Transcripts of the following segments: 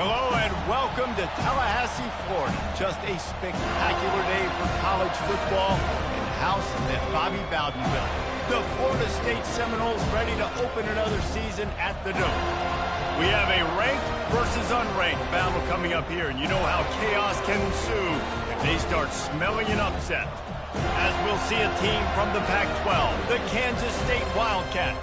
Hello and welcome to Tallahassee, Florida. Just a spectacular day for college football and house that Bobby Bowden built. The Florida State Seminoles ready to open another season at the Dome. We have a ranked versus unranked battle coming up here, and you know how chaos can ensue if they start smelling an upset. As we'll see a team from the Pac-12, the Kansas State Wildcats,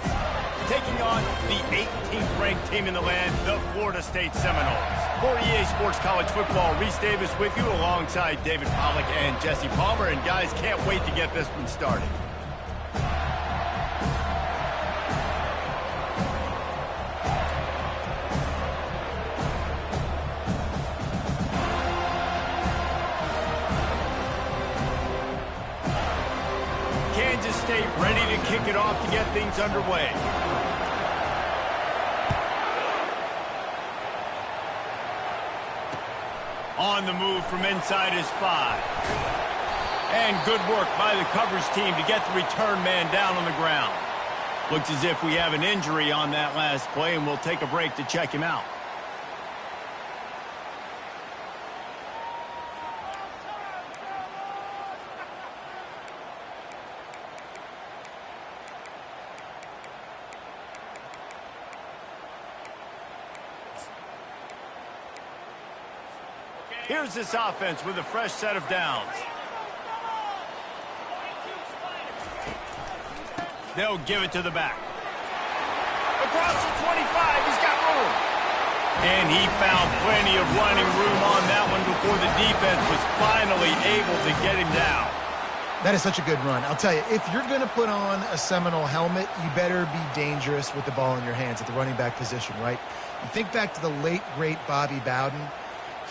taking on the 18th ranked team in the land, the Florida State Seminoles. For EA Sports College Football, Reese Davis with you alongside David Pollack and Jesse Palmer. And guys, can't wait to get this one started. Kansas State ready to kick it off to get things underway. On the move from inside his 5. And good work by the coverage team to get the return man down on the ground. Looks as if we have an injury on that last play, and we'll take a break to check him out. Here's this offense with a fresh set of downs. They'll give it to the back. Across the 25, he's got room. And he found plenty of running room on that one before the defense was finally able to get him down. That is such a good run. I'll tell you, if you're going to put on a Seminole helmet, you better be dangerous with the ball in your hands at the running back position, right? You think back to the late, great Bobby Bowden.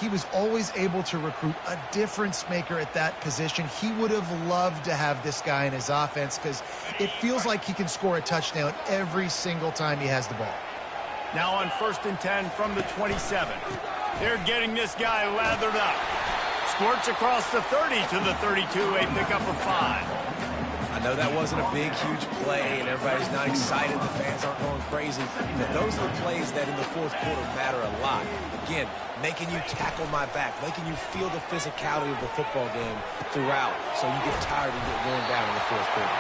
He was always able to recruit a difference maker at that position. He would have loved to have this guy in his offense because it feels like he can score a touchdown every single time he has the ball. Now on 1st and 10 from the 27. They're getting this guy lathered up. Squirts across the 30 to the 32, a pickup of 5. I know that wasn't a big, huge play, and everybody's not excited. The fans aren't going crazy. But those are the plays that in the fourth quarter matter a lot. Again, making you tackle my back, making you feel the physicality of the football game throughout so you get tired and get worn down in the fourth quarter.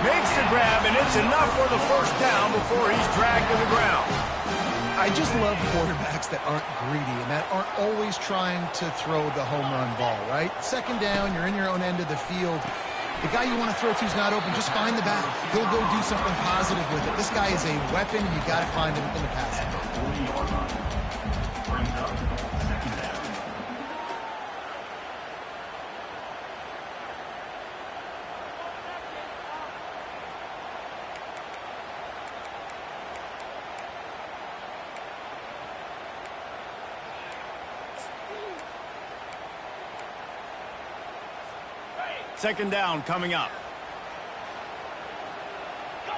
Makes the grab, and it's enough for the first down before he's dragged to the ground. I just love quarterbacks that aren't greedy and that aren't always trying to throw the home run ball, right? Second down, you're in your own end of the field. The guy you want to throw to is not open. Just find the back. He'll go do something positive with it. This guy is a weapon, and you got to find him in the passing. Second down coming up.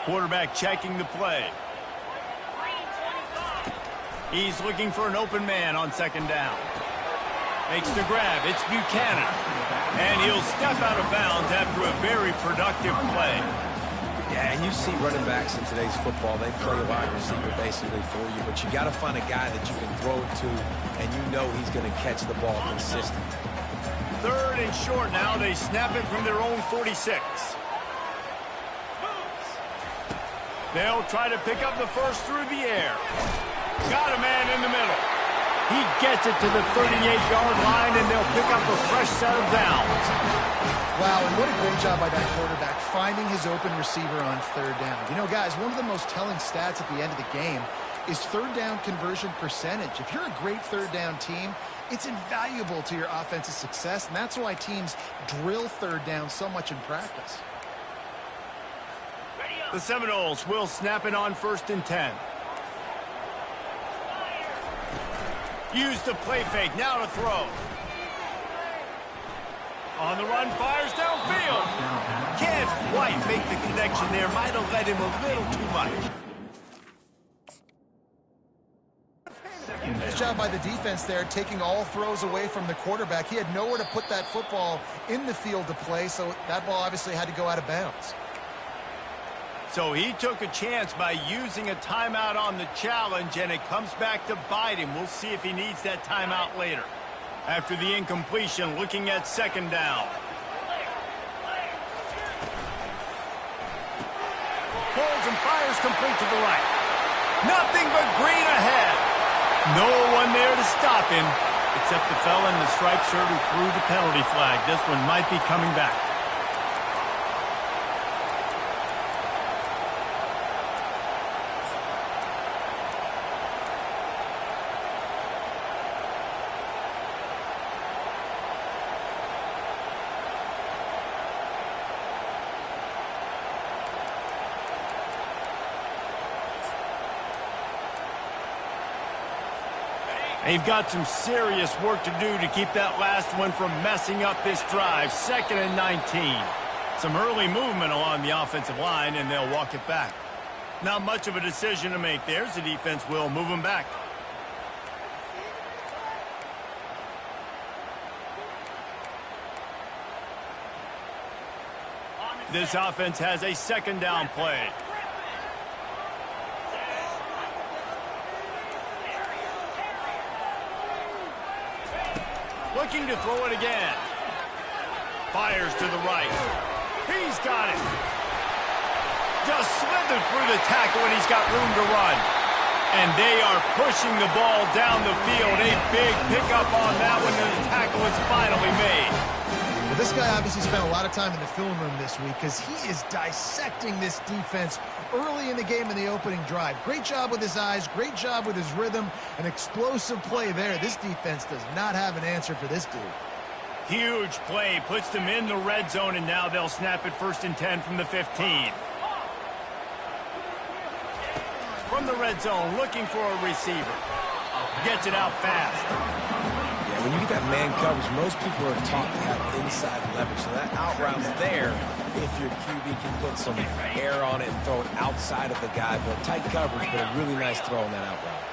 Quarterback checking the play. He's looking for an open man on second down. Makes the grab. It's Buchanan. And he'll step out of bounds after a very productive play. Yeah, and you see running backs in today's football, they play a wide receiver basically for you, but you got to find a guy that you can throw it to, and you know he's going to catch the ball consistently. 3rd and short now. They snap it from their own 46. They'll try to pick up the first through the air. Got a man in the middle. He gets it to the 38-yard line, and they'll pick up a fresh set of downs. Wow, and what a great job by that quarterback, finding his open receiver on 3rd down. You know, guys, one of the most telling stats at the end of the game is 3rd down conversion percentage. If you're a great 3rd down team, it's invaluable to your offensive success, and that's why teams drill 3rd down so much in practice. The Seminoles will snap it on 1st and 10. Use the play fake, now to throw. On the run, fires downfield. Can't quite make the connection there. Might have led him a little too much. Nice job by the defense there, taking all throws away from the quarterback. He had nowhere to put that football in the field to play, so that ball obviously had to go out of bounds. So he took a chance by using a timeout on the challenge, and it comes back to bite him. We'll see if he needs that timeout later. After the incompletion, looking at second down. Pulls and fires complete to the right. Nothing but green ahead. No one there to stop him, except the fella in the striped shirt who threw the penalty flag. This one might be coming back. They've got some serious work to do to keep that last one from messing up this drive. 2nd and 19. Some early movement along the offensive line, and they'll walk it back. Not much of a decision to make there, as the defense will move them back. This offense has a second down play. Looking to throw it again. Fires to the right. He's got it. Just slithered through the tackle, and he's got room to run. And they are pushing the ball down the field. A big pickup on that one, and the tackle is finally made. Well, this guy obviously spent a lot of time in the film room this week because he is dissecting this defense early in the game in the opening drive. Great job with his eyes, great job with his rhythm, an explosive play there. This defense does not have an answer for this dude. Huge play, puts them in the red zone, and now they'll snap it 1st and 10 from the 15. From the red zone, looking for a receiver. Gets it out fast. Yeah, when you get that man coverage, most people are taught to have inside leverage. So that out route's there if your QB can put some air on it and throw it outside of the guy. But tight coverage, but a really nice throw on that out route.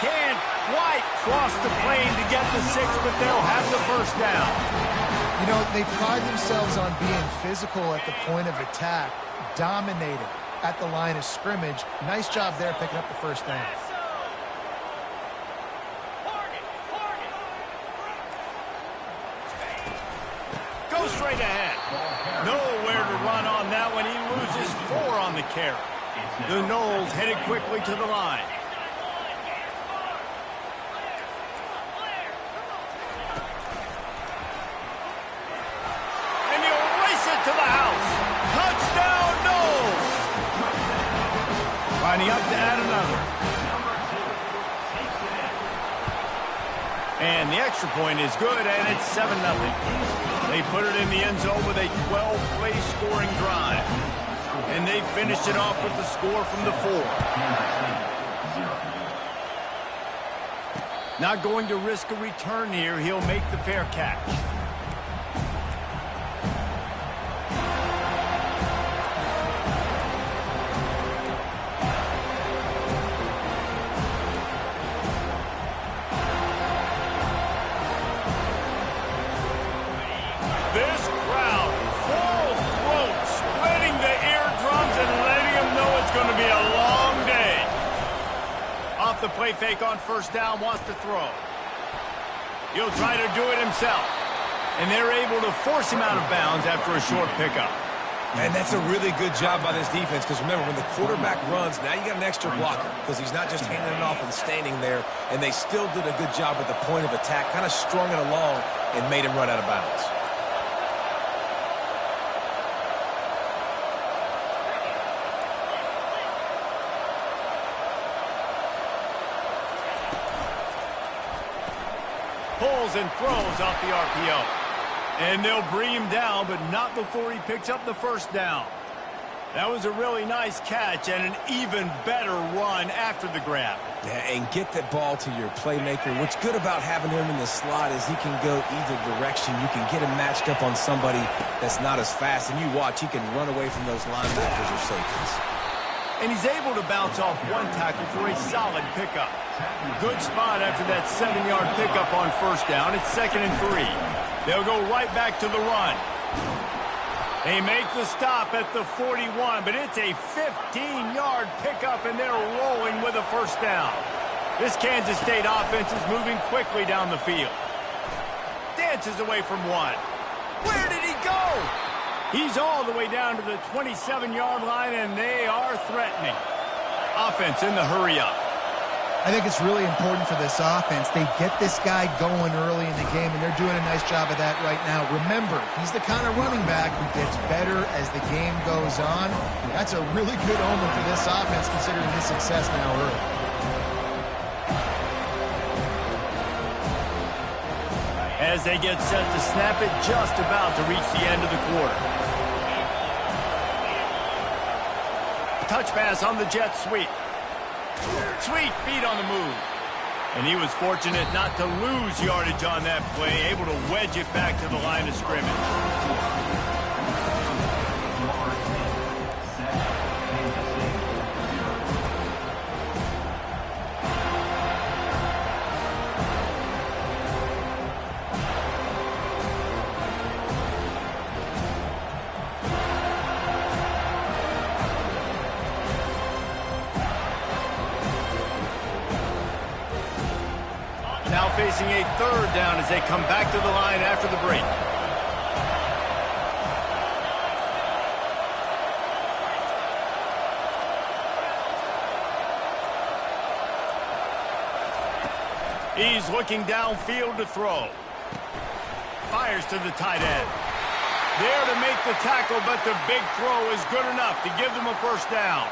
Can't quite cross the plane to get the 6, but they'll have the 1st down. You know, they pride themselves on being physical at the point of attack, dominating at the line of scrimmage. Nice job there picking up the 1st down. Go straight ahead. Nowhere to run on that one. He loses 4 on the carry. The Noles headed quickly to the line. To the house. Touchdown, Noles. Lining up to add another. And the extra point is good, and it's 7-0. They put it in the end zone with a 12-play scoring drive. And they finished it off with the score from the 4. Not going to risk a return here. He'll make the fair catch. The play fake on 1st down, wants to throw. He'll try to do it himself. And they're able to force him out of bounds after a short pickup. And that's a really good job by this defense, because remember, when the quarterback runs, now you got an extra blocker, because he's not just handing it off and standing there, and they still did a good job at the point of attack, kind of strung it along and made him run out of bounds. Pulls and throws off the RPO. And they'll bring him down, but not before he picks up the 1st down. That was a really nice catch and an even better run after the grab. Yeah, and get that ball to your playmaker. What's good about having him in the slot is he can go either direction. You can get him matched up on somebody that's not as fast, and you watch, he can run away from those linebackers or safeties. And he's able to bounce off one tackle for a solid pickup. Good spot after that 7-yard pickup on first down. It's 2nd and 3. They'll go right back to the run. They make the stop at the 41, but it's a 15-yard pickup, and they're rolling with a first down. This Kansas State offense is moving quickly down the field. Dances away from one. Where did he go? He's all the way down to the 27-yard line, and they are threatening. Offense in the hurry-up. I think it's really important for this offense. They get this guy going early in the game, and they're doing a nice job of that right now. Remember, he's the kind of running back who gets better as the game goes on. That's a really good omen for this offense, considering his success now early. As they get set to snap it, just about to reach the end of the quarter. Touch pass on the jet sweep. Sweet feet on the move. And he was fortunate not to lose yardage on that play, able to wedge it back to the line of scrimmage. Now facing a 3rd down as they come back to the line after the break. He's looking downfield to throw. Fires to the tight end. There to make the tackle, but the big throw is good enough to give them a first down.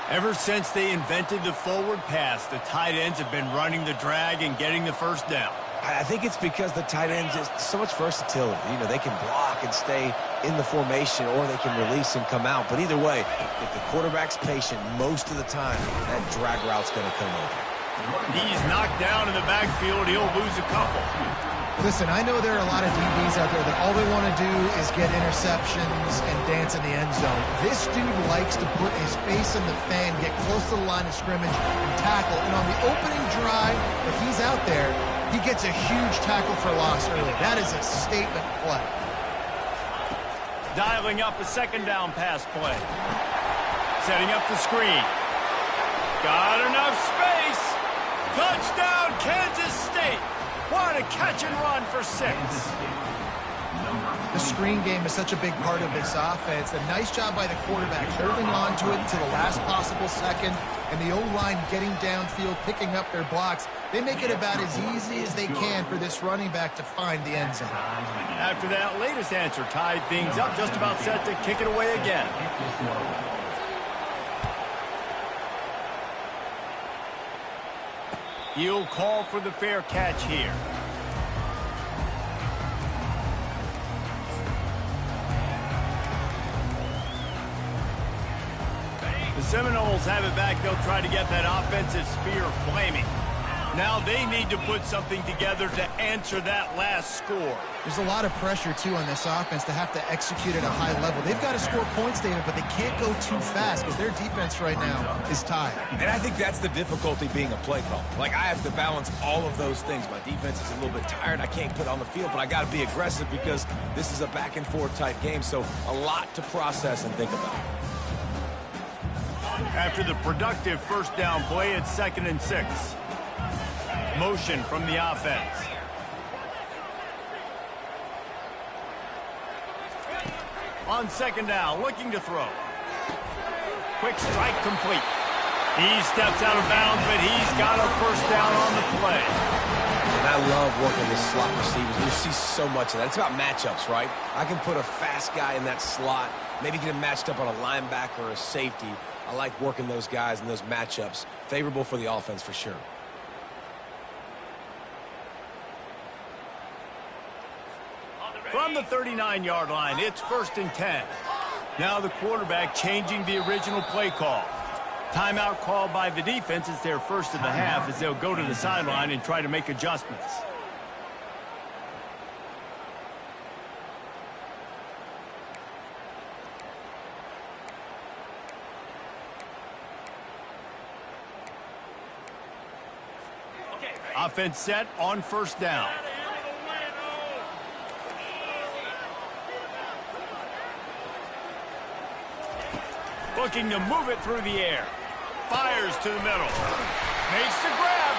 Ever since they invented the forward pass, the tight ends have been running the drag and getting the first down. I think it's because the tight ends is so much versatility. You know, they can block and stay in the formation, or they can release and come out. But either way, if the quarterback's patient most of the time, that drag route's going to come over. He's knocked down in the backfield. He'll lose a couple. Listen, I know there are a lot of DBs out there that all they want to do is get interceptions and dance in the end zone. This dude likes to put his face in the fan, get close to the line of scrimmage, and tackle. And on the opening drive, if he's out there, he gets a huge tackle for loss early. That is a statement play. Dialing up a 2nd down pass play. Setting up the screen. Got enough space. Touchdown, Kansas State. What a catch and run for 6. The screen game is such a big part of this offense. A nice job by the quarterback holding on to it until the last possible second, and the O-line getting downfield, picking up their blocks. They make it about as easy as they can for this running back to find the end zone. After that latest answer tied things up, just about set to kick it away again. He'll call for the fair catch here. The Seminoles have it back. They'll try to get that offensive spear flaming. Now they need to put something together to answer that last score. There's a lot of pressure, too, on this offense to have to execute at a high level. They've got to score points, David, but they can't go too fast because their defense right now is tired. And I think that's the difficulty being a play call. Like, I have to balance all of those things. My defense is a little bit tired. I can't put it on the field, but I got to be aggressive because this is a back-and-forth type game, so a lot to process and think about. After the productive first down play, it's 2nd and 6. Motion from the offense. On 2nd down, looking to throw. Quick strike complete. He steps out of bounds, but he's got a first down on the play. And I love working the slot receivers. You see so much of that. It's about matchups, right? I can put a fast guy in that slot, maybe get him matched up on a linebacker or a safety. I like working those guys in those matchups. Favorable for the offense for sure. From the 39-yard line, it's 1st and 10. Now the quarterback changing the original play call. Timeout called by the defense. It's their first of the half as they'll go to the sideline and try to make adjustments. Offense set on first down. Looking to move it through the air. Fires to the middle. Makes the grab.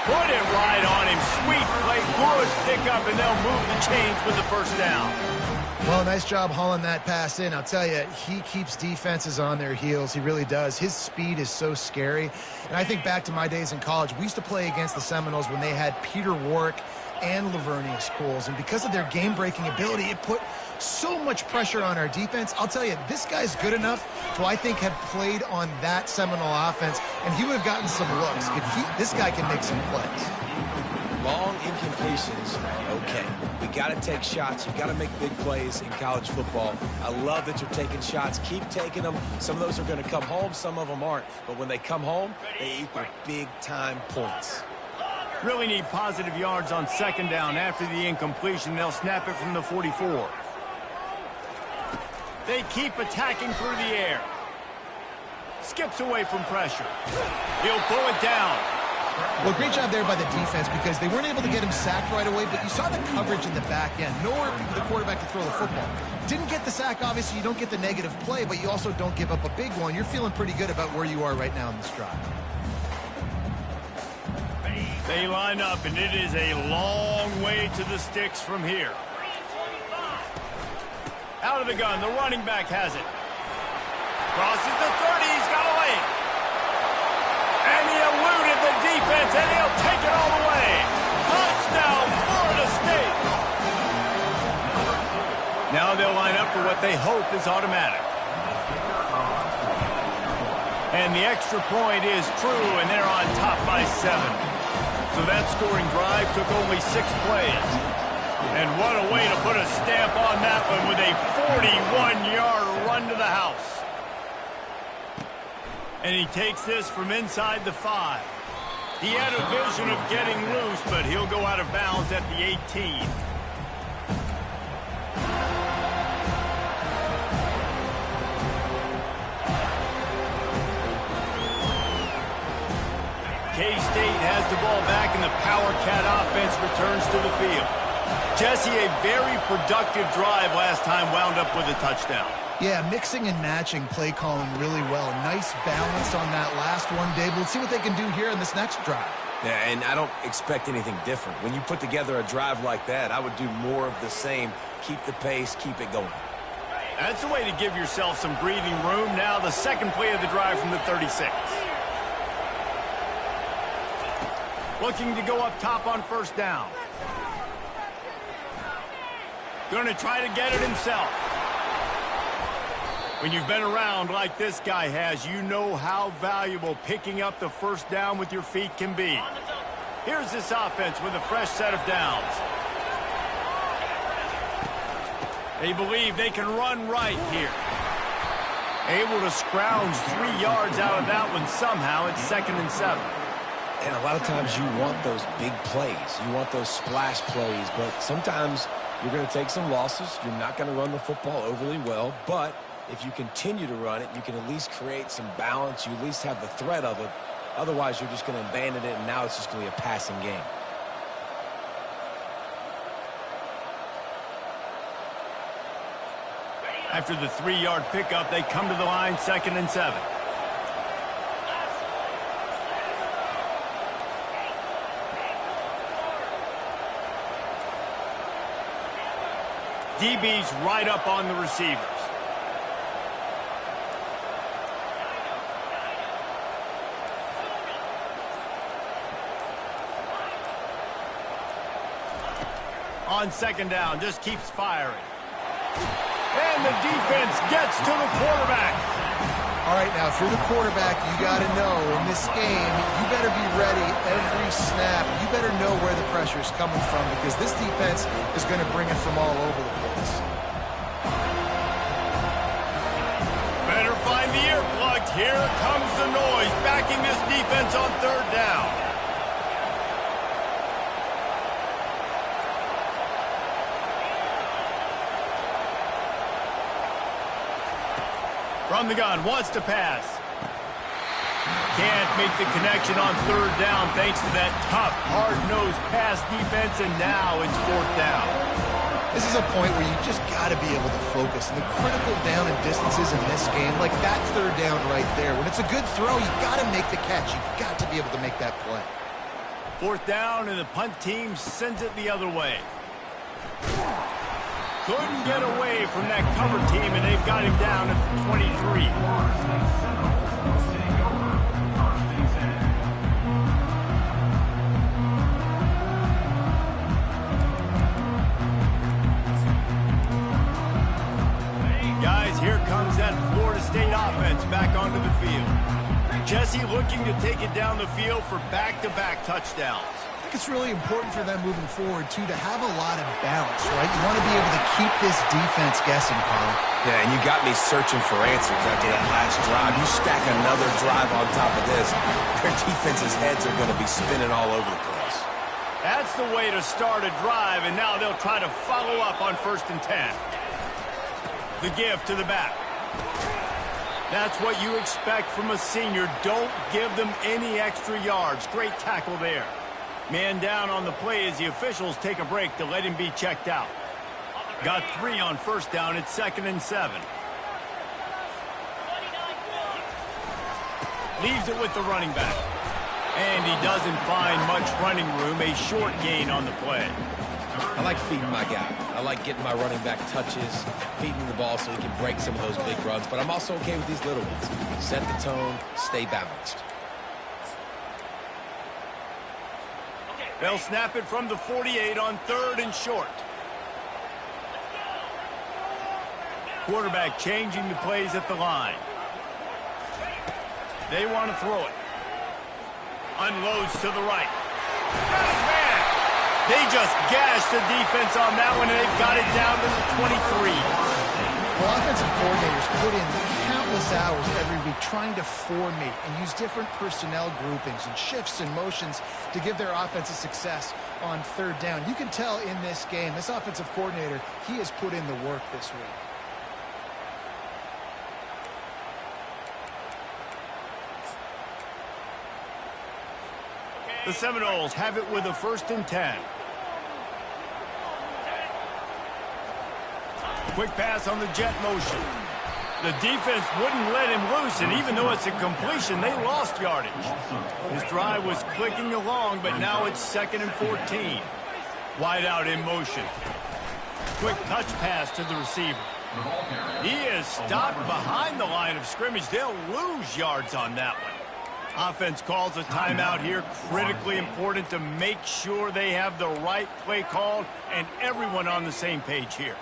Put it right on him. Sweet play. Good pickup, and they'll move the chains with the first down. Well, nice job hauling that pass in. I'll tell you, he keeps defenses on their heels. He really does. His speed is so scary. And I think back to my days in college. We used to play against the Seminoles when they had Peter Warrick and Lavernius Coles. And because of their game-breaking ability, it put so much pressure on our defense. I'll tell you, this guy's good enough to, I think, have played on that Seminole offense, and he would have gotten some looks. This guy can make some plays. Long incompletions are okay. We got to take shots. You got to make big plays in college football. I love that you're taking shots. Keep taking them. Some of those are going to come home. Some of them aren't. But when they come home, they equal big-time points. Really need positive yards on second down. After the incompletion, they'll snap it from the 44. They keep attacking through the air. Skips away from pressure. He'll pull it down. Well, great job there by the defense because they weren't able to get him sacked right away, but you saw the coverage in the back end. Nowhere for the quarterback to throw the football. Didn't get the sack, obviously. You don't get the negative play, but you also don't give up a big one. You're feeling pretty good about where you are right now in this drive. They line up, and it is a long way to the sticks from here. Out of the gun, the running back has it. Crosses the 30, he's got a lane. And he eluded the defense, and he'll take it all the way. Touchdown, Florida State. Now they'll line up for what they hope is automatic. And the extra point is true, and they're on top by 7. So that scoring drive took only 6 plays. And what a way to put a stamp on that one with a 41-yard run to the house. And he takes this from inside the 5. He had a vision of getting loose, but he'll go out of bounds at the 18. K-State has the ball back, and the Power Cat offense returns to the field. Jesse, a very productive drive last time, wound up with a touchdown. Yeah, mixing and matching play calling really well. Nice balance on that last one, Dave. Let's see what they can do here in this next drive. Yeah, and I don't expect anything different. When you put together a drive like that, I would do more of the same. Keep the pace, keep it going. That's a way to give yourself some breathing room. Now the second play of the drive from the 36. Looking to go up top on first down. Going to try to get it himself. When you've been around like this guy has, you know how valuable picking up the first down with your feet can be. Here's this offense with a fresh set of downs. They believe they can run right here. Able to scrounge 3 yards out of that one somehow. It's 2nd and 7. And a lot of times you want those big plays. You want those splash plays, but sometimes you're going to take some losses. You're not going to run the football overly well, but if you continue to run it, you can at least create some balance. You at least have the threat of it. Otherwise, you're just going to abandon it, and now it's just going to be a passing game. After the 3-yard pickup, they come to the line, 2nd and 7. DB's right up on the receivers. On second down, just keeps firing. And the defense gets to the quarterback. All right, now, if you're the quarterback, you got to know in this game, you better be ready every snap. You better know where the pressure is coming from because this defense is going to bring it from all over the place. Better find the earplugs. Here comes the noise, backing this defense on third down. From the gun, wants to pass. Can't make the connection on third down thanks to that tough, hard-nosed pass defense, and now it's fourth down. This is a point where you just got to be able to focus. And the critical down and distances in this game, like that third down right there. When it's a good throw, you got to make the catch. You've got to be able to make that play. Fourth down, and the punt team sends it the other way. Couldn't get away from that cover team, and they've got him down at the 23. Guys, here comes that Florida State offense back onto the field. Jesse looking to take it down the field for back-to-back touchdowns. I think it's really important for them moving forward, too, to have a lot of balance, right? You want to be able to keep this defense guessing, Carl. Yeah, and you got me searching for answers after that last drive. You stack another drive on top of this, their defense's heads are going to be spinning all over the place. That's the way to start a drive, and now they'll try to follow up on 1st and 10. The give to the back. That's what you expect from a senior. Don't give them any extra yards. Great tackle there. Man down on the play as the officials take a break to let him be checked out. Got 3 on 1st down. It's 2nd and 7. Leaves it with the running back. And he doesn't find much running room. A short gain on the play. I like feeding my guy. I like getting my running back touches, feeding the ball so he can break some of those big runs. But I'm also okay with these little ones. Set the tone, stay balanced. They'll snap it from the 48 on 3rd and short. Quarterback changing the plays at the line. They want to throw it. Unloads to the right. Got his man. They just gashed the defense on that one, and they've got it down to the 23. Well, offensive coordinators put in countless hours every week trying to formate and use different personnel groupings and shifts and motions to give their offensive success on 3rd down. You can tell in this game, this offensive coordinator, he has put in the work this week. The Seminoles have it with a 1st and 10. Quick pass on the jet motion. The defense wouldn't let him loose, and even though it's a completion, they lost yardage. His drive was clicking along, but now it's 2nd and 14. Wide out in motion. Quick touch pass to the receiver. He is stopped behind the line of scrimmage. They'll lose yards on that one. Offense calls a timeout here. Critically important to make sure they have the right play called and everyone on the same page here.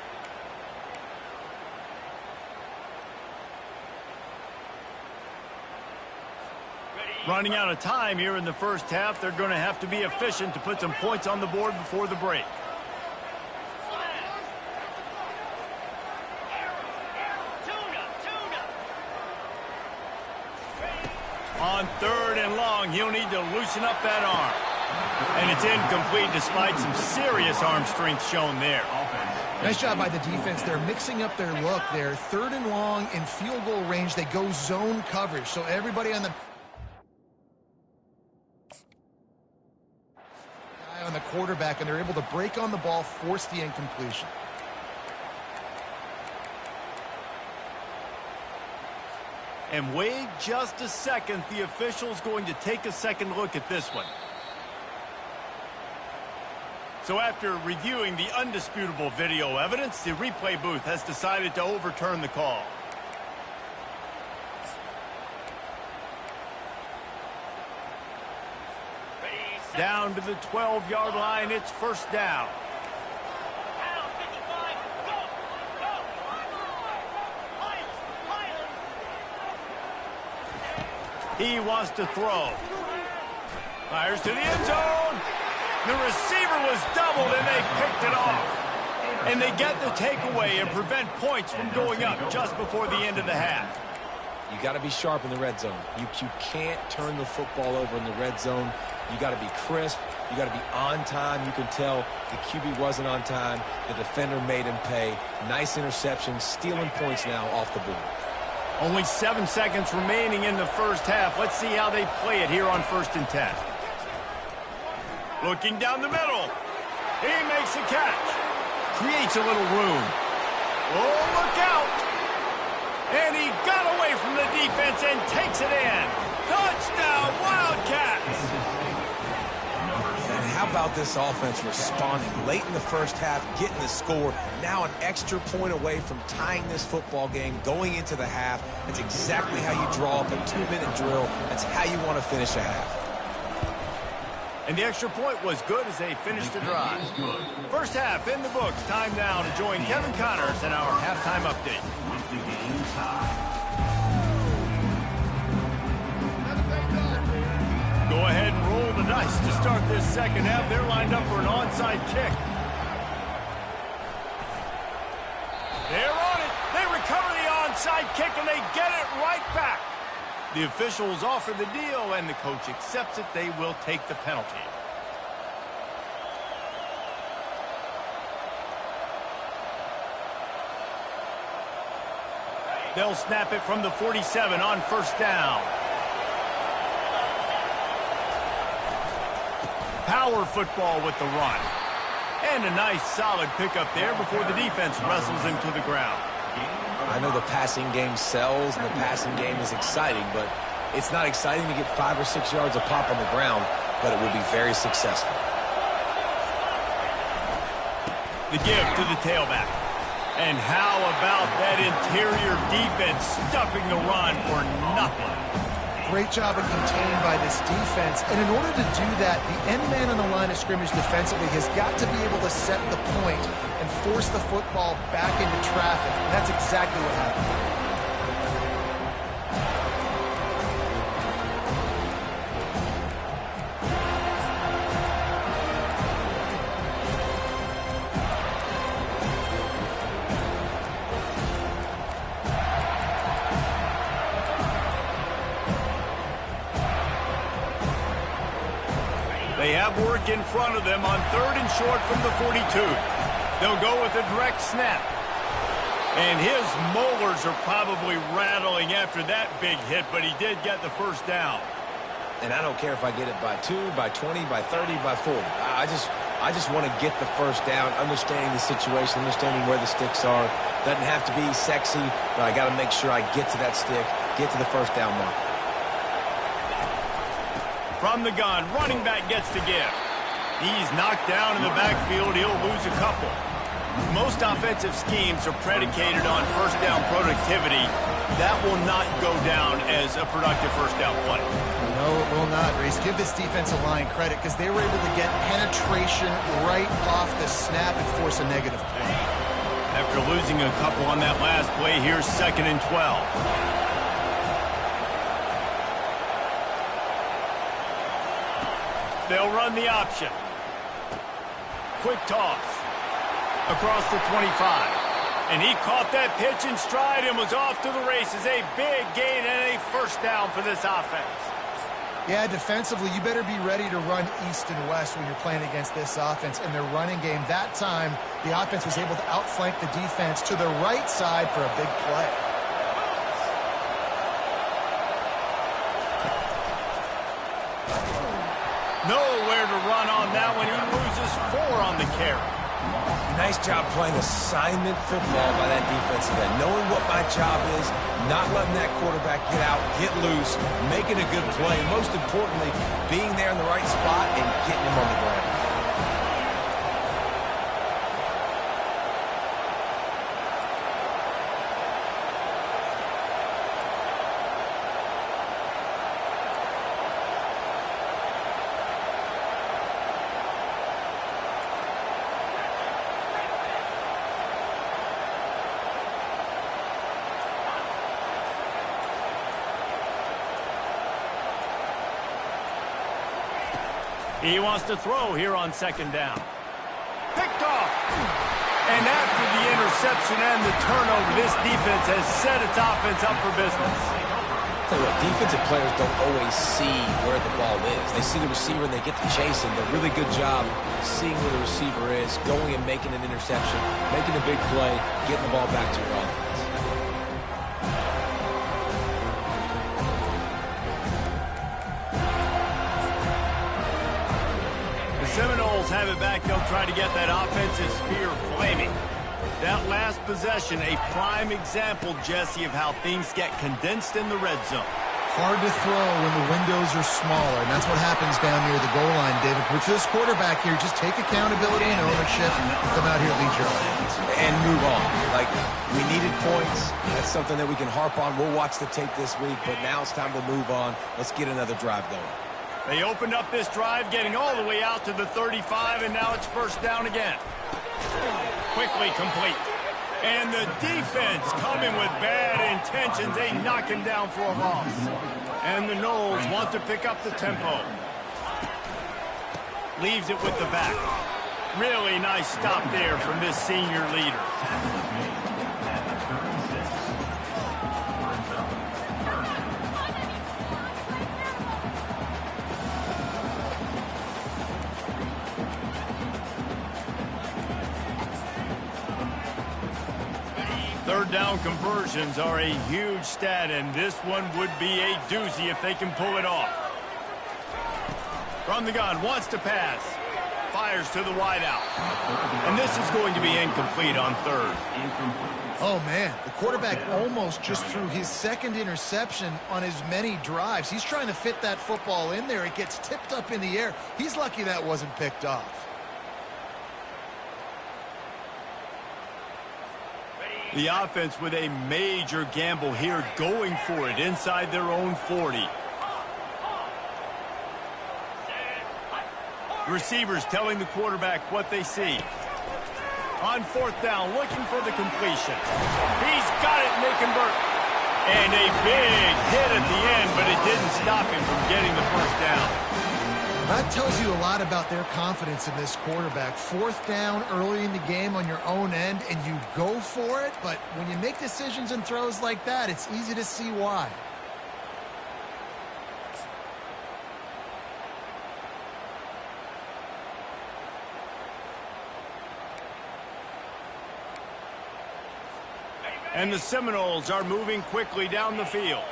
Running out of time here in the 1st half. They're going to have to be efficient to put some points on the board before the break. On 3rd and long, he'll need to loosen up that arm. And it's incomplete despite some serious arm strength shown there. Nice job by the defense. They're mixing up their look there. 3rd and long in field goal range. They go zone coverage. So everybody on the quarterback, and they're able to break on the ball, force the incompletion. And wait just a second. The official's going to take a second look at this one. So after reviewing the undisputable video evidence, the replay booth has decided to overturn the call. Down to the 12-yard line, it's 1st down. He wants to throw. Fires to the end zone. The receiver was doubled, and they picked it off. And they get the takeaway and prevent points from going up just before the end of the half. You got to be sharp in the red zone. You can't turn the football over in the red zone. You got to be crisp. You got to be on time. You can tell the QB wasn't on time. The defender made him pay. Nice interception, stealing points now off the board. Only 7 seconds remaining in the first half. Let's see how they play it here on 1st and 10. Looking down the middle. He makes a catch. Creates a little room. Oh, look out. And he got away from the defense and takes it in. Touchdown, Wildcats. And how about this offense responding late in the first half, getting the score, now an extra point away from tying this football game, going into the half. That's exactly how you draw up a 2-minute drill. That's how you want to finish a half. And the extra point was good as they finished the drive. First half in the books. Time now to join Kevin Connors in our halftime update. Go ahead and roll the dice to start this second half. They're lined up for an onside kick. They're on it. They recover the onside kick, and they get it right back. The officials offer the deal, and the coach accepts it. They will take the penalty. They'll snap it from the 47 on 1st down. Power football with the run. And a nice solid pickup there before the defense wrestles him to the ground. I know the passing game sells and the passing game is exciting, but it's not exciting to get 5 or 6 yards of pop on the ground, but it will be very successful. The give to the tailback. And how about that interior defense stuffing the run for nothing? Great job of contained by this defense. And in order to do that, the end man on the line of scrimmage defensively has got to be able to set the point and force the football back into traffic. And that's exactly what happened. They have work in front of them on 3rd and short from the 42. They'll go with a direct snap. And his molars are probably rattling after that big hit, but he did get the first down. And I don't care if I get it by 2, by 20, by 30, by 40. I just want to get the first down, understanding the situation, understanding where the sticks are. Doesn't have to be sexy, but I got to make sure I get to that stick, get to the first down mark. From the gun, running back gets the give. He's knocked down in the backfield. He'll lose a couple. Most offensive schemes are predicated on first down productivity. That will not go down as a productive first down play. No, it will not, Reese. Give this defensive line credit because they were able to get penetration right off the snap and force a negative play. After losing a couple on that last play, here's 2nd and 12. They'll run the option. Quick toss. Across the 25. And he caught that pitch in stride and was off to the races. A big gain and a first down for this offense. Yeah, defensively, you better be ready to run east and west when you're playing against this offense. In their running game, that time, the offense was able to outflank the defense to the right side for a big play. Nowhere to run on that one. He loses 4 on the carry. Nice job playing assignment football by that defensive end. Knowing what my job is, not letting that quarterback get out, get loose, making a good play. Most importantly, being there in the right spot and getting him on the ground. He wants to throw here on 2nd down. Picked off. And after the interception and the turnover, this defense has set its offense up for business. Tell you what, defensive players don't always see where the ball is. They see the receiver and they get to chase him. They're really good job seeing where the receiver is, going and making an interception, making a big play, getting the ball back to your offense. Seminoles have it back. They'll try to get that offensive spear flaming. That last possession, a prime example, Jesse, of how things get condensed in the red zone. Hard to throw when the windows are smaller, and that's what happens down near the goal line, David. But for this quarterback here, just take accountability and ownership and come out here and lead your offense. And move on. Like, we needed points. That's something that we can harp on. We'll watch the tape this week, but now it's time to move on. Let's get another drive going. They opened up this drive, getting all the way out to the 35, and now it's first down again. Quickly complete. And the defense coming with bad intentions. They knock him down for a loss. And the Noles want to pick up the tempo. Leaves it with the back. Really nice stop there from this senior leader. Third down conversions are a huge stat, and this one would be a doozy if they can pull it off. From the gun, wants to pass. Fires to the wideout. And this is going to be incomplete on third. Oh, man, the quarterback almost just threw his second interception on as many drives. He's trying to fit that football in there. It gets tipped up in the air. He's lucky that wasn't picked off. The offense with a major gamble here, going for it inside their own 40. Receivers telling the quarterback what they see. On fourth down, looking for the completion. He's got it, and they convert. And a big hit at the end, but it didn't stop him from getting the first down. That tells you a lot about their confidence in this quarterback. Fourth down early in the game on your own end, and you go for it. But when you make decisions and throws like that, it's easy to see why. And the Seminoles are moving quickly down the field.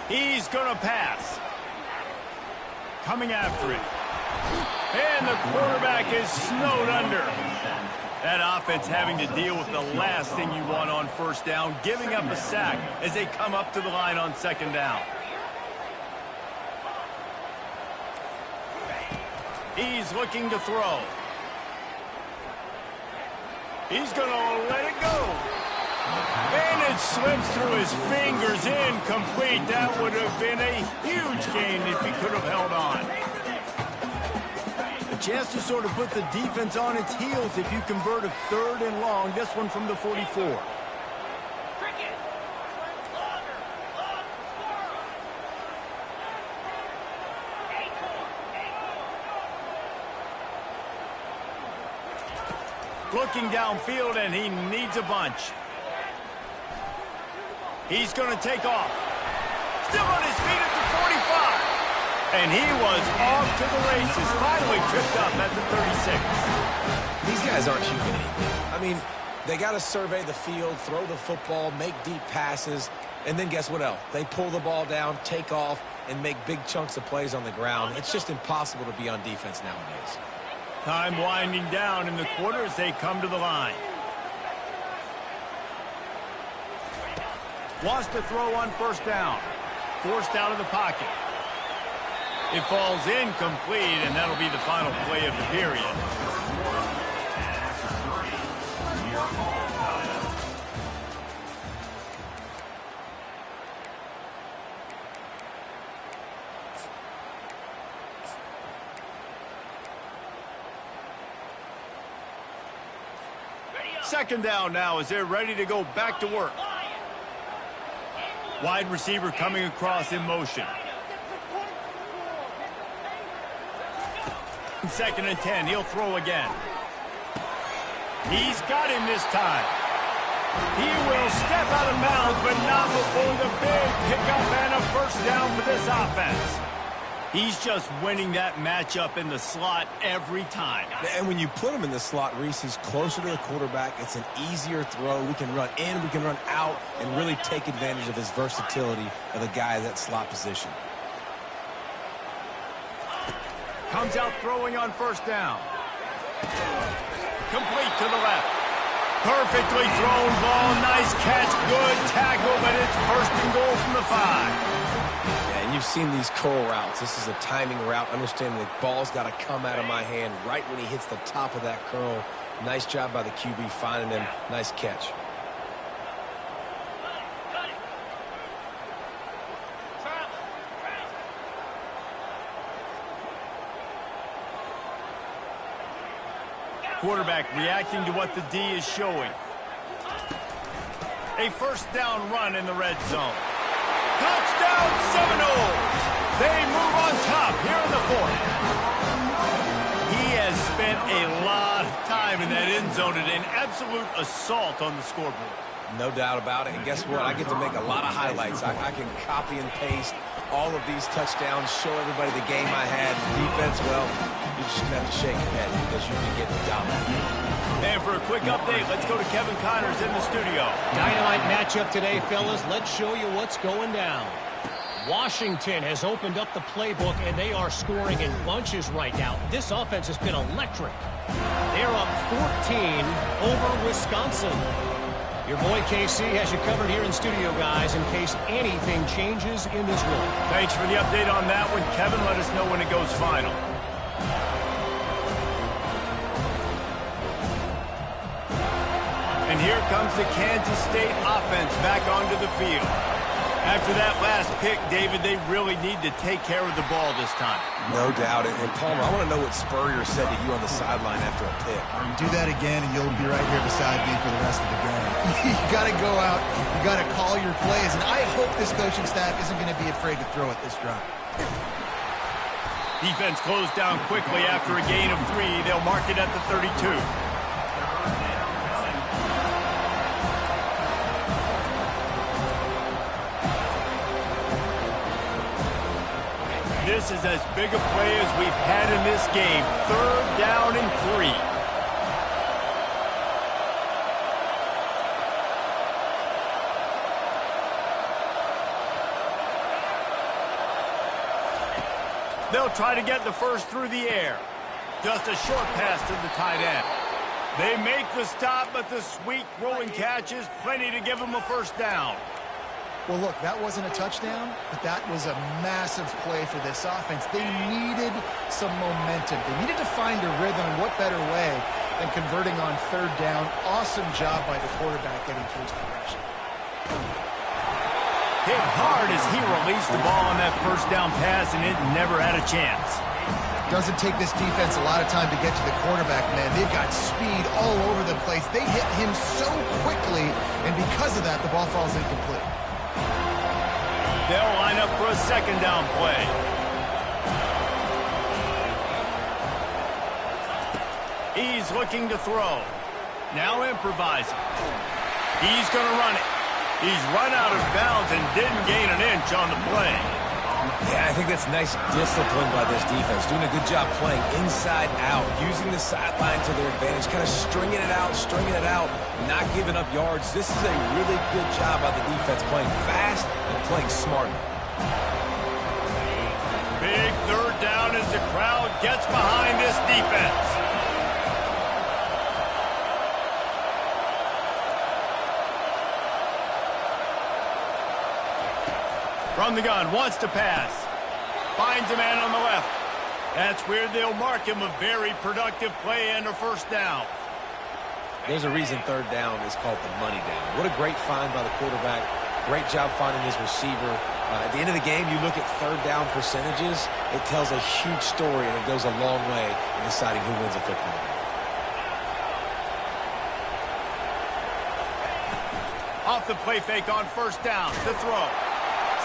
He's going to pass. Coming after it. And the quarterback is snowed under. That offense having to deal with the last thing you want on first down, giving up a sack as they come up to the line on second down. He's looking to throw. He's going to let it go. And it slips through his fingers, incomplete. That would have been a huge gain if he could have held on. A chance to sort of put the defense on its heels if you convert a third and long. This one from the 44. Looking downfield, and he needs a bunch. He's going to take off. Still on his feet at the 45. And he was off to the races. Finally tripped up at the 36. These guys aren't human. I mean, they got to survey the field, throw the football, make deep passes, and then guess what else? They pull the ball down, take off, and make big chunks of plays on the ground. It's just impossible to be on defense nowadays. Time winding down in the quarter as they come to the line. Wants to throw on first down. Forced out of the pocket. It falls incomplete, and that'll be the final play of the period. Second down now as they're ready to go back to work. Wide receiver coming across in motion. Second and 10, he'll throw again. He's got him this time. He will step out of bounds, but not before the big pickup and a first down for this offense. He's just winning that matchup in the slot every time. And when you put him in the slot, Reese, he's closer to the quarterback. It's an easier throw. We can run in, we can run out, and really take advantage of his versatility of the guy at that slot position. Comes out throwing on first down. Complete to the left. Perfectly thrown ball. Nice catch. Good tackle, but it's first and goal from the 5. And you've seen these curl routes. This is a timing route. Understanding the ball's got to come out of my hand right when he hits the top of that curl. Nice job by the QB finding him. Nice catch. Quarterback reacting to what the D is showing. A first down run in the red zone. Touchdown Seminoles! They move on top here in the 4th. He has spent a lot of time in that end zone and an absolute assault on the scoreboard. No doubt about it. And guess what? I get to make a lot of highlights. I can copy and paste all of these touchdowns, show everybody the game I had. The defense, well, you just have to shake your head because you've been getting dominated. And for a quick update, let's go to Kevin Connors in the studio. Dynamite matchup today, fellas. Let's show you what's going down. Washington has opened up the playbook, and they are scoring in bunches right now. This offense has been electric. They're up 14 over Wisconsin. Your boy KC has you covered here in studio, guys, in case anything changes in this one. Thanks for the update on that one, Kevin. Let us know when it goes final. And here comes the Kansas State offense back onto the field. After that last pick, David, they really need to take care of the ball this time. No doubt. And Palmer, I want to know what Spurrier said to you on the sideline after a pick. Do that again, and you'll be right here beside me for the rest of the game. You got to go out. You got to call your plays. And I hope this coaching staff isn't going to be afraid to throw it this drive. Defense closed down quickly after a gain of 3. They'll mark it at the 32. This is as big a play as we've had in this game. 3rd down and 3. They'll try to get the first through the air. Just a short pass to the tight end. They make the stop, but the sweet rolling catch is plenty to give them a first down. Well, look, that wasn't a touchdown, but that was a massive play for this offense. They needed some momentum. They needed to find a rhythm, and what better way than converting on 3rd down. Awesome job by the quarterback getting through his progression. Hit hard as he released the ball on that first down pass, and it never had a chance. Doesn't take this defense a lot of time to get to the quarterback, man. They've got speed all over the place. They hit him so quickly, and because of that, the ball falls incomplete. They'll line up for a 2nd down play. He's looking to throw. Now improvising. He's going to run it. He's run out of bounds and didn't gain an inch on the play. Yeah, I think that's nice discipline by this defense. Doing a good job playing inside out, using the sideline to their advantage, kind of stringing it out, not giving up yards. This is a really good job by the defense, playing fast and playing smart. Big 3rd down as the crowd gets behind this defense. From the gun, wants to pass. Finds a man on the left. That's where they'll mark him a very productive play and a first down. There's a reason 3rd down is called the money down. What a great find by the quarterback. Great job finding his receiver. At the end of the game, you look at 3rd down percentages. It tells a huge story, and it goes a long way in deciding who wins a football game. Off the play fake on first down. The throw.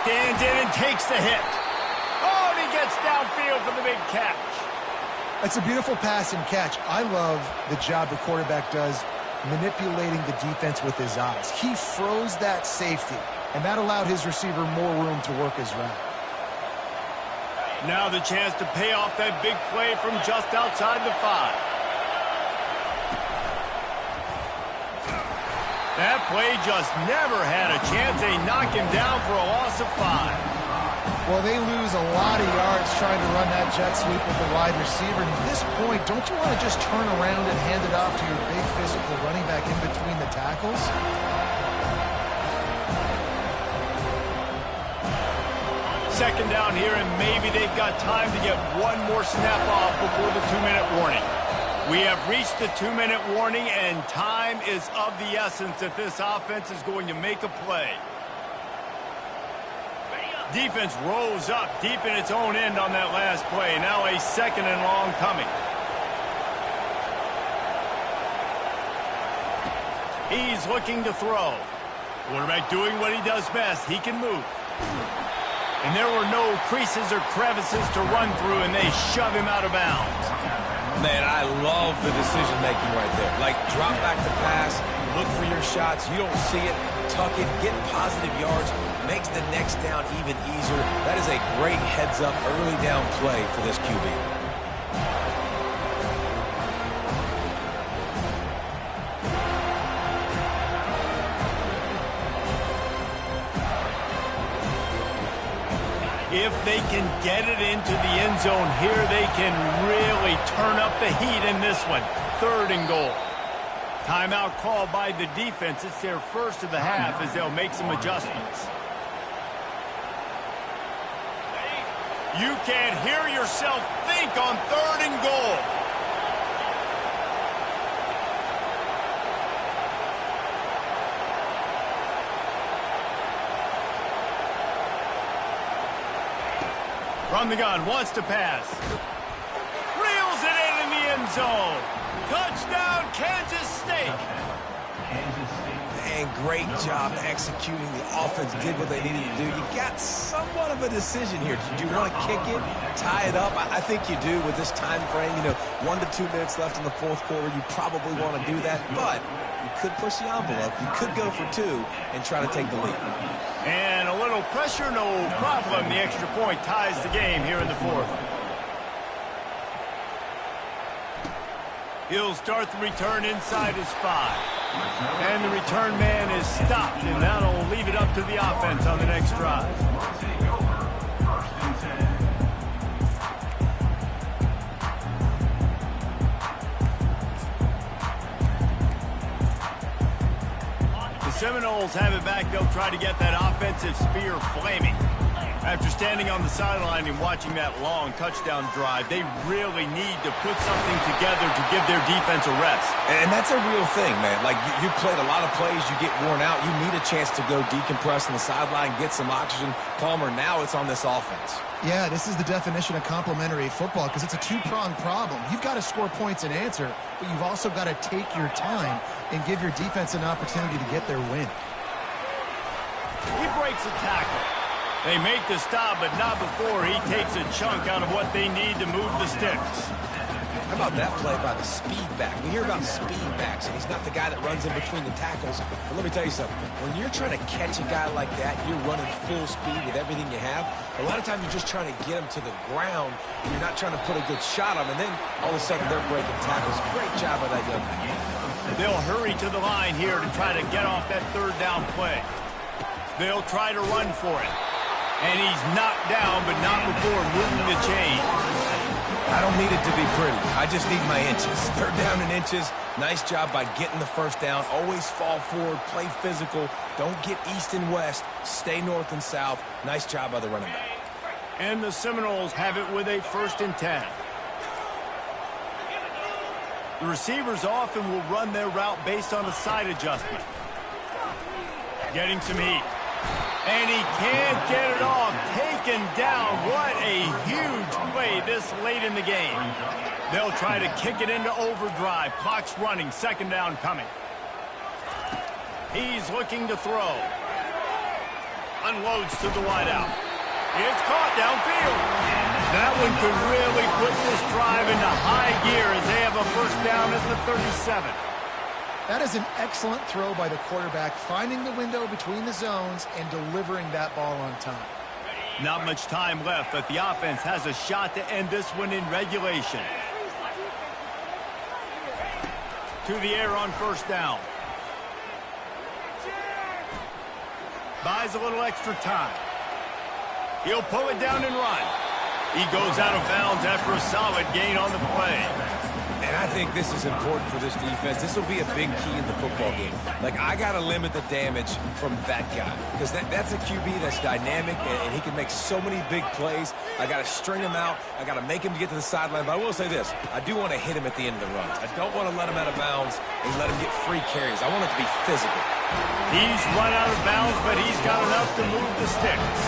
Stands in and takes the hit. Oh, and he gets downfield for the big catch. That's a beautiful pass and catch. I love the job the quarterback does manipulating the defense with his eyes. He froze that safety, and that allowed his receiver more room to work his route. Now the chance to pay off that big play from just outside the 5. That play just never had a chance. They knock him down for a loss of 5. Well, they lose a lot of yards trying to run that jet sweep with the wide receiver. And at this point, don't you want to just turn around and hand it off to your big physical running back in between the tackles? Second down here, and maybe they've got time to get one more snap off before the 2-minute warning. We have reached the 2-minute warning, and time is of the essence if this offense is going to make a play. Defense rose up deep in its own end on that last play. Now a 2nd and long coming. He's looking to throw. Quarterback doing what he does best. He can move. And there were no creases or crevices to run through, and they shove him out of bounds. Man, I love the decision-making right there. Like, drop back the pass, look for your shots. You don't see it, tuck it, get positive yards, makes the next down even easier. That is a great heads-up early down play for this QB. If they can get it into the end zone here, they can really turn up the heat in this one. 3rd and goal. Timeout called by the defense. It's their first of the half as they'll make some adjustments. You can't hear yourself think on 3rd and goal. From the gun, wants to pass. Reels it in the end zone. Touchdown, Kansas State. Man, great job executing. The offense did what they needed to do. You got somewhat of a decision here. Do you want to kick it, tie it up? I think you do with this time frame. 1 to 2 minutes left in the 4th quarter. You probably want to do that, but you could push the envelope. You could go for 2 and try to take the lead. And a little pressure, no problem. The extra point ties the game here in the 4th. He'll start the return inside his 5. And the return man is stopped, and that'll leave it up to the offense on the next drive. Seminoles have it back. They'll try to get that offensive spear flaming. After standing on the sideline and watching that long touchdown drive, they really need to put something together to give their defense a rest. And that's a real thing, man. Like, you played a lot of plays, you get worn out. You need a chance to go decompress on the sideline, get some oxygen. Palmer, now it's on this offense. Yeah, this is the definition of complementary football because it's a two-pronged problem. You've got to score points and answer, but you've also got to take your time and give your defense an opportunity to get their win. He breaks a tackle. They make the stop, but not before he takes a chunk out of what they need to move the sticks. How about that play by the speed back? We hear about speed backs, and he's not the guy that runs in between the tackles. But let me tell you something. When you're trying to catch a guy like that, you're running full speed with everything you have. A lot of times you're just trying to get him to the ground. You're not trying to put a good shot on him, and then all of a sudden they're breaking tackles. Great job by that young man. They'll hurry to the line here to try to get off that 3rd down play. They'll try to run for it. And he's knocked down, but not before moving the chain. I don't need it to be pretty. I just need my inches. 3rd down and inches. Nice job by getting the 1st down. Always fall forward, play physical. Don't get east and west. Stay north and south. Nice job by the running back. And the Seminoles have it with a 1st and 10. The receivers often will run their route based on a side adjustment. Getting some heat. And he can't get it off. Taken down. What a huge play this late in the game. They'll try to kick it into overdrive. Clock's running. 2nd down coming. He's looking to throw. Unloads to the wideout. It's caught downfield. That one could really put this drive into high gear as they have a 1st down at the 37. That is an excellent throw by the quarterback, finding the window between the zones and delivering that ball on time. Not much time left, but the offense has a shot to end this one in regulation. To the air on first down. Buys a little extra time. He'll pull it down and run. He goes out of bounds after a solid gain on the play. And I think this is important for this defense. This will be a big key in the football game. Like, I got to limit the damage from that guy because that's a QB that's dynamic, and he can make so many big plays. I got to string him out. I got to make him get to the sideline. But I will say this. I do want to hit him at the end of the runs. I don't want to let him out of bounds and let him get free carries. I want it to be physical. He's run out of bounds, but he's got enough to move the sticks.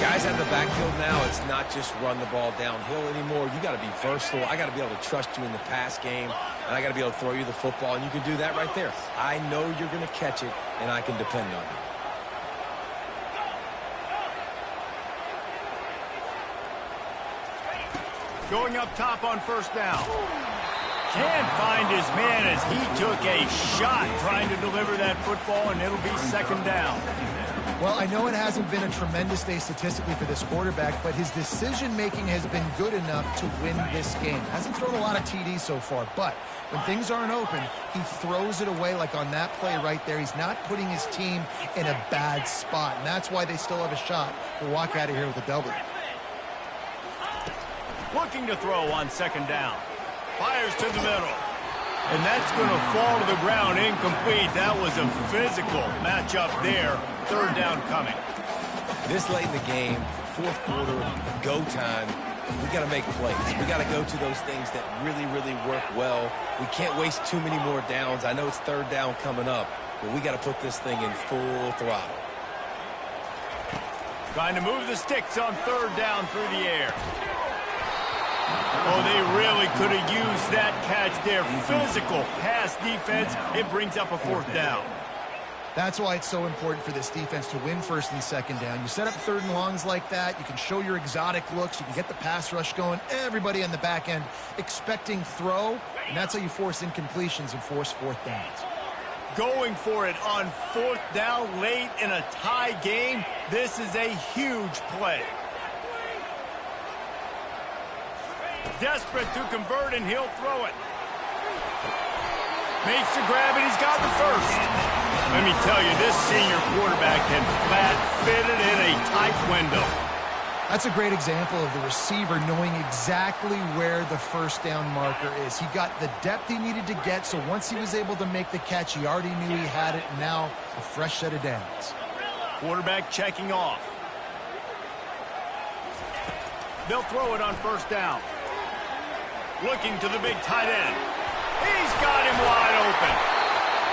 Guys out of the backfield now, it's not just run the ball downhill anymore. You got to be versatile. I got to be able to trust you in the pass game, and I got to be able to throw you the football, and you can do that right there. I know you're going to catch it, and I can depend on you. Going up top on first down. Can't find his man as he took a shot trying to deliver that football, and it'll be second down. Well, I know it hasn't been a tremendous day statistically for this quarterback, but his decision-making has been good enough to win this game. Hasn't thrown a lot of TDs so far, but when things aren't open, he throws it away like on that play right there. He's not putting his team in a bad spot, and that's why they still have a shot to walk out of here with a W. Looking to throw on second down. Fires to the middle. And that's going to fall to the ground incomplete. That was a physical matchup there. Third down coming. This late in the game, fourth quarter, go time, we got to make plays. We got to go to those things that really, really work well. We can't waste too many more downs. I know it's third down coming up, but we got to put this thing in full throttle. Trying to move the sticks on third down through the air. Oh, they really could have used that catch there. Physical pass defense. It brings up a fourth down. That's why it's so important for this defense to win first and second down. You set up third and longs like that. You can show your exotic looks. You can get the pass rush going. Everybody on the back end expecting throw, and that's how you force incompletions and force fourth downs. Going for it on fourth down late in a tie game. This is a huge play. Desperate to convert, and he'll throw it. Makes the grab, and he's got the first. Let me tell you, this senior quarterback can flat fit it in a tight window. That's a great example of the receiver knowing exactly where the first down marker is. He got the depth he needed to get, so once he was able to make the catch, he already knew he had it, and now a fresh set of downs. Quarterback checking off. They'll throw it on first down. Looking to the big tight end. He's got him wide open.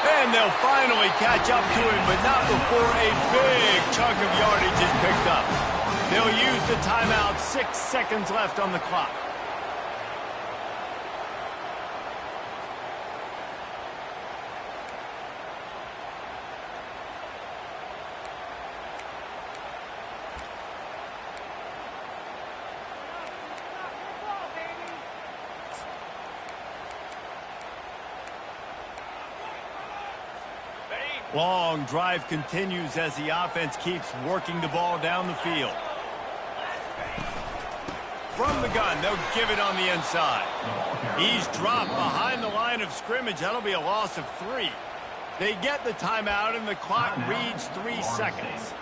And they'll finally catch up to him, but not before a big chunk of yardage is picked up. They'll use the timeout. 6 seconds left on the clock. Long drive continues as the offense keeps working the ball down the field. From the gun, they'll give it on the inside. He's dropped behind the line of scrimmage. That'll be a loss of 3. They get the timeout, and the clock reads 3 seconds.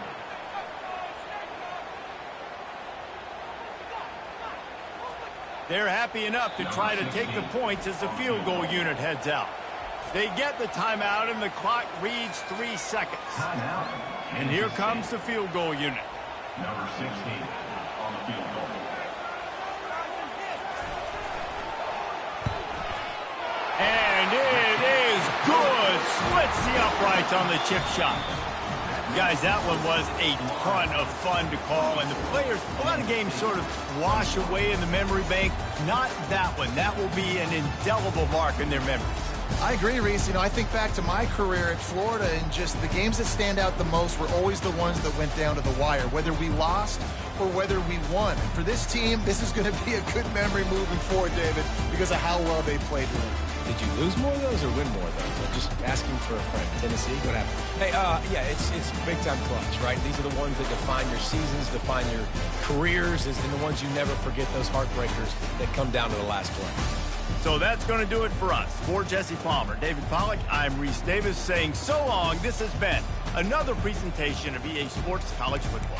They're happy enough to try to take the points as the field goal unit heads out. They get the timeout, and the clock reads 3 seconds. And here comes the field goal unit. Number 16 on the field goal. And it is good. Splits the uprights on the chip shot. Guys, that one was a ton of fun to call, and the players, a lot of games sort of wash away in the memory bank. Not that one. That will be an indelible mark in their memories. I agree, Reese. You know, I think back to my career at Florida, and just the games that stand out the most were always the ones that went down to the wire, whether we lost or whether we won. And for this team, this is going to be a good memory moving forward, David, because of how well they played today. Did you lose more of those or win more of those? I'm just asking for a friend. Tennessee, what happened? Hey, yeah, it's big-time clutch, right? These are the ones that define your seasons, define your careers, and the ones you never forget, those heartbreakers that come down to the last play. So that's going to do it for us. For Jesse Palmer, David Pollack, I'm Reese Davis saying so long. This has been another presentation of EA Sports College Football.